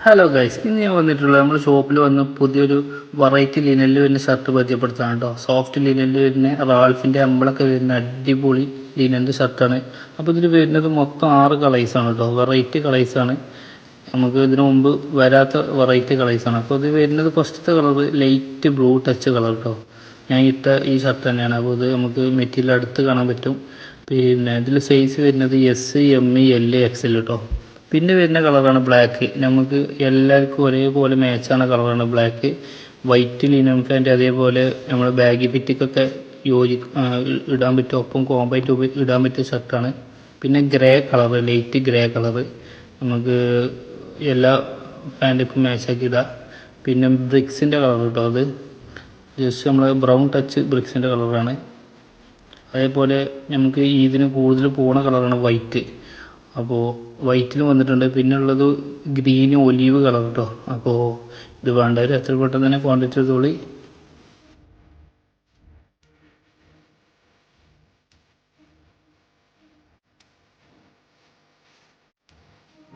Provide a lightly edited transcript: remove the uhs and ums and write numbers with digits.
Hello guys, ഇന്ന് ഞാൻ വന്നിട്ടുള്ളത് നമ്മുടെ ഷോപ്പിൽ വന്ന് പുതിയൊരു വെറൈറ്റി ലിനനിൽ വരുന്ന ഷർട്ട് പരിചയപ്പെടുത്താണ് കേട്ടോ. സോഫ്റ്റ് ലിനനിൽ വരുന്ന റാൾഫിൻ്റെ അമ്പളൊക്കെ വരുന്ന അടിപൊളി ലിനൻ്റെ ഷർട്ടാണ്. അപ്പോൾ ഇതിൽ വരുന്നത് മൊത്തം 6 കളേഴ്സാണ് കേട്ടോ. വെറൈറ്റി കളേഴ്സാണ്, നമുക്ക് ഇതിനു മുമ്പ് വരാത്ത വെറൈറ്റി കളേഴ്സാണ്. അപ്പോൾ ഇത് വരുന്നത് ഫസ്റ്റത്തെ colour light blue touch colour കേട്ടോ. ഞാൻ ഇട്ട ഈ ഷർട്ട് തന്നെയാണ്. അപ്പോൾ ഇത് നമുക്ക് മെറ്റീരിയൽ അടുത്ത് കാണാൻ പറ്റും. പിന്നെ ഇതിൽ സൈസ് വരുന്നത് എസ്, എം, എൽ, എക്സൽ കേട്ടോ. പിന്നെ വരുന്ന കളറാണ് ബ്ലാക്ക്. നമുക്ക് എല്ലാവർക്കും ഒരേപോലെ മാച്ചാണ് കളറാണ് ബ്ലാക്ക്. വൈറ്റ് ലിനൻ പാൻറ്റ്, അതേപോലെ നമ്മൾ ബാഗി ഫിറ്റിക്കൊക്കെ ഇടാൻ പറ്റും, ഒപ്പം കോമ്പായിട്ട് ഇടാൻ പറ്റിയ ഷർട്ടാണ്. പിന്നെ grey colour, light grey colour നമുക്ക് എല്ലാ പാൻറ്റുക്കും മാച്ചാക്കി ഇടാം. പിന്നെ ബ്രിക്സിൻ്റെ കളർ കേട്ടോ, അത് ജസ്റ്റ് നമ്മൾ ബ്രൗൺ ടച്ച് ബ്രിക്സിൻ്റെ കളറാണ്. അതേപോലെ നമുക്ക് ഇതിന് കൂടുതൽ പോകുന്ന കളറാണ് വൈറ്റ്. അപ്പോൾ വൈറ്റിൽ വന്നിട്ടുണ്ട്. പിന്നെ ഉള്ളത് ഗ്രീൻ ഒലീവ് കളർ കേട്ടോ. അപ്പോൾ ഇത് വേണ്ടവർ എത്ര പെട്ടെന്ന് തന്നെ ക്വാണ്ടിറ്റി എടുത്തോളി.